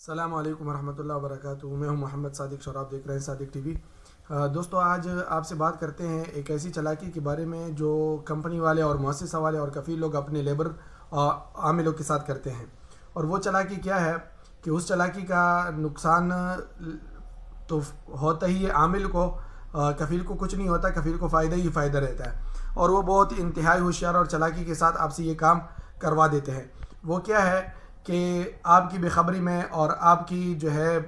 السلام علیکم ورحمۃ اللہ وبرکاتہ۔ میں ہوں محمد صادق اور آپ دیکھ رہے ہیں صادق ٹی وی۔ دوستو، آج آپ سے بات کرتے ہیں ایک ایسی چالاکی کے بارے میں جو کمپنی والے اور مؤسسہ والے اور کفیل لوگ اپنے لیبر عاملوں کے ساتھ کرتے ہیں۔ اور وہ چالاکی کیا ہے کہ اس چالاکی کا نقصان تو ہوتا ہی ہے عامل کو، کفیل کو کچھ نہیں ہوتا، کفیل کو فائدہ ہی فائدہ رہتا ہے۔ اور وہ بہت انتہائی ہوشیار اور چالاکی کے ساتھ آپ سے یہ کام کروا دیتے ہیں۔ وہ کیا ہے کہ آپ کی بے خبری میں اور آپ کی جو ہے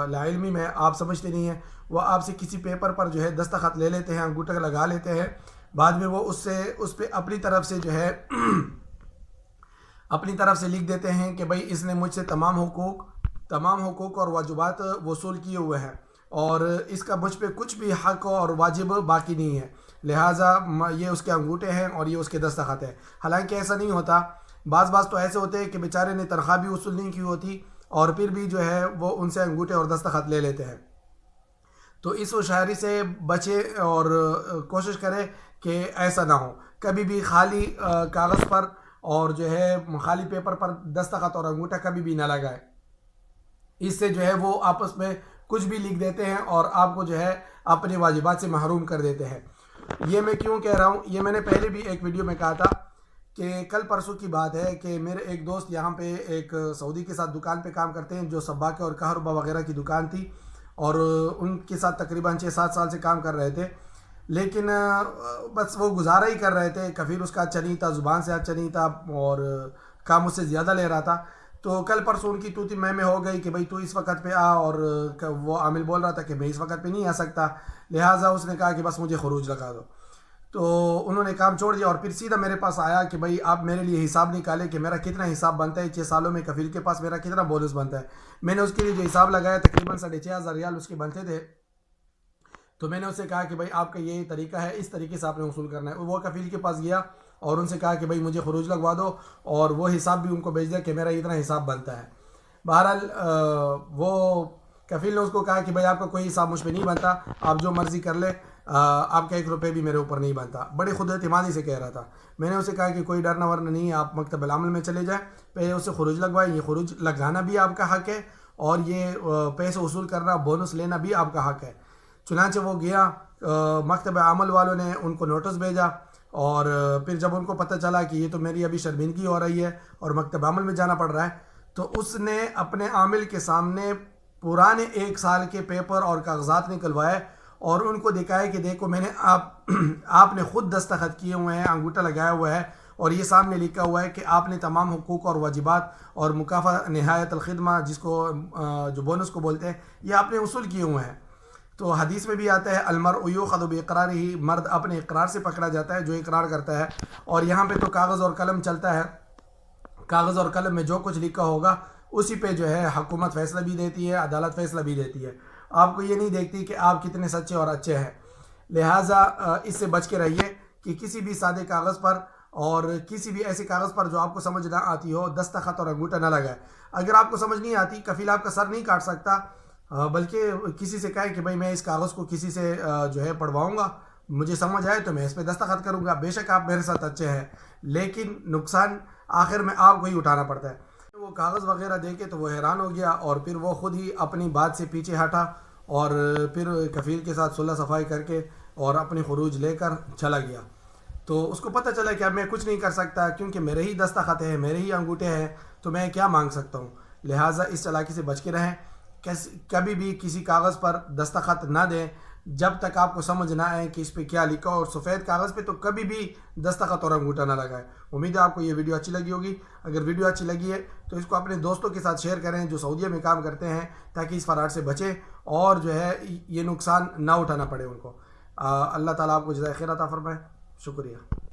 لا علمی میں آپ سمجھتے نہیں ہیں، وہ آپ سے کسی پیپر پر جو ہے دستخط لے لیتے ہیں، انگوٹھا لگا لیتے ہیں، بعد میں وہ اس پہ اپنی طرف سے جو ہے اپنی طرف سے لکھ دیتے ہیں کہ بھائی اس نے مجھ سے تمام حقوق اور واجبات وصول کیے ہوئے ہیں اور اس کا مجھ پہ کچھ بھی حق اور واجب باقی نہیں ہے، لہٰذا یہ اس کے انگوٹھے ہیں اور یہ اس کے دستخط ہے۔ حالانکہ ایسا نہیں ہوتا۔ بعض تو ایسے ہوتے ہیں کہ بیچارے نے تنخواہ بھی وصول نہیں کی ہوتی اور پھر بھی جو ہے وہ ان سے انگوٹھے اور دستخط لے لیتے ہیں۔ تو اس ہوشیاری سے بچے اور کوشش کرے کہ ایسا نہ ہو، کبھی بھی خالی کاغذ پر اور جو ہے خالی پیپر پر دستخط اور انگوٹھا کبھی بھی نہ لگائے۔ اس سے جو ہے وہ آپس میں کچھ بھی لکھ دیتے ہیں اور آپ کو جو ہے اپنے واجبات سے محروم کر دیتے ہیں۔ یہ میں کیوں کہہ رہا ہوں، یہ میں نے پہلے بھی ایک ویڈیو میں کہا تھا کہ کل پرسوں کی بات ہے کہ میرے ایک دوست یہاں پہ ایک سعودی کے ساتھ دکان پہ کام کرتے ہیں، جو سباکے اور کہربا وغیرہ کی دکان تھی، اور ان کے ساتھ تقریباً 6-7 سال سے کام کر رہے تھے، لیکن بس وہ گزارا ہی کر رہے تھے۔ کفیل اس کا اچھا نہیں تھا، زبان سے اچھا نہیں تھا اور کام اس سے زیادہ لے رہا تھا۔ تو کل پرسوں ان کی توتی میں ہو گئی کہ بھائی تو اس وقت پہ آ، اور وہ عامل بول رہا تھا کہ میں اس وقت پہ نہیں آ سکتا، لہٰذا اس نے کہا کہ بس مجھے خروج لگا دو۔ تو انہوں نے کام چھوڑ دیا اور پھر سیدھا میرے پاس آیا کہ بھائی آپ میرے لیے حساب نکالیں کہ میرا کتنا حساب بنتا ہے 6 سالوں میں، کفیل کے پاس میرا کتنا بونس بنتا ہے۔ میں نے اس کے لیے جو حساب لگایا تقریباً 6,500 ریال اس کے بنتے تھے۔ تو میں نے اسے کہا کہ بھائی آپ کا یہ طریقہ ہے، اس طریقے سے آپ نے وصول کرنا ہے۔ وہ کفیل کے پاس گیا اور ان سے کہا کہ بھائی مجھے خروج لگوا دو، اور وہ حساب بھی ان کو بھیج دیا کہ میرا اتنا حساب بنتا ہے۔ بہرحال وہ کفیل نے اس کو کہا کہ بھائی آپ کا کوئی حساب مجھ پہ نہیں بنتا، آپ جو مرضی کر لے، آپ کا 1 روپے بھی میرے اوپر نہیں بنتا۔ بڑی خود اعتمادی سے کہہ رہا تھا۔ میں نے اسے کہا کہ کوئی ڈرنا ورنا نہیں ہے، آپ مکتب العمل میں چلے جائیں، پہلے اسے خروج لگوائیں، یہ خروج لگانا بھی آپ کا حق ہے اور یہ پیسے وصول کرنا، بونس لینا بھی آپ کا حق ہے۔ چنانچہ وہ گیا، مکتب عمل والوں نے ان کو نوٹس بھیجا، اور پھر جب ان کو پتہ چلا کہ یہ تو میری ابھی شرمندگی ہو رہی ہے اور مکتب عمل میں جانا پڑ رہا ہے، تو اس نے اپنے عامل کے سامنے پرانے 1 سال کے پیپر اور کاغذات نکلوائے اور ان کو دکھائے کہ دیکھو میں نے آپ نے خود دستخط کیے ہوئے ہیں، انگوٹھا لگایا ہوا ہے، اور یہ سامنے لکھا ہوا ہے کہ آپ نے تمام حقوق اور واجبات اور مکافأۃ نہایت الخدمہ، جس کو جو بونس کو بولتے ہیں، یہ آپ نے وصول کیے ہوئے ہیں۔ تو حدیث میں بھی آتا ہے المرء یؤخذ باقرارہ، مرد اپنے اقرار سے پکڑا جاتا ہے، جو اقرار کرتا ہے۔ اور یہاں پہ تو کاغذ اور قلم چلتا ہے، کاغذ اور قلم میں جو کچھ لکھا ہوگا اسی پہ جو ہے حکومت فیصلہ بھی دیتی ہے، عدالت فیصلہ بھی دیتی ہے۔ آپ کو یہ نہیں دیکھتی کہ آپ کتنے سچے اور اچھے ہیں۔ لہٰذا اس سے بچ کے رہیے کہ کسی بھی سادے کاغذ پر اور کسی بھی ایسے کاغذ پر جو آپ کو سمجھ نہ آتی ہو دستخط اور انگوٹھا نہ لگائے۔ اگر آپ کو سمجھ نہیں آتی، کفیل آپ کا سر نہیں کاٹ سکتا، بلکہ کسی سے کہے کہ بھائی میں اس کاغذ کو کسی سے جو ہے پڑھواؤں گا، مجھے سمجھ آئے تو میں اس پہ دستخط کروں گا، بے شک آپ میرے ساتھ اچھے ہیں، لیکن نقصان آخر میں آپ کو ہی اٹھانا پڑتا ہے۔ وہ کاغذ وغیرہ دے کے تو وہ حیران ہو گیا اور پھر وہ خود ہی اپنی بات سے پیچھے ہٹا اور پھر کفیل کے ساتھ صلح صفائی کر کے اور اپنی خروج لے کر چلا گیا۔ تو اس کو پتہ چلا کہ اب میں کچھ نہیں کر سکتا، کیونکہ میرے ہی دستخط ہیں، میرے ہی انگوٹھے ہیں، تو میں کیا مانگ سکتا ہوں۔ لہٰذا اس چالاکی سے بچ کے رہیں، کبھی بھی کسی کاغذ پر دستخط نہ دیں جب تک آپ کو سمجھ نہ آئے کہ اس پہ کیا لکھا ہو، اور سفید کاغذ پہ تو کبھی بھی دستخط اور انگوٹھا نہ لگائیں۔ امید ہے آپ کو یہ ویڈیو اچھی لگی ہوگی۔ اگر ویڈیو اچھی لگی ہے تو اس کو اپنے دوستوں کے ساتھ شیئر کریں جو سعودیہ میں کام کرتے ہیں، تاکہ اس فراڈ سے بچیں اور جو ہے یہ نقصان نہ اٹھانا پڑے ان کو۔ اللہ تعالیٰ آپ کو جزائے خیر عطا فرمائے۔ شکریہ۔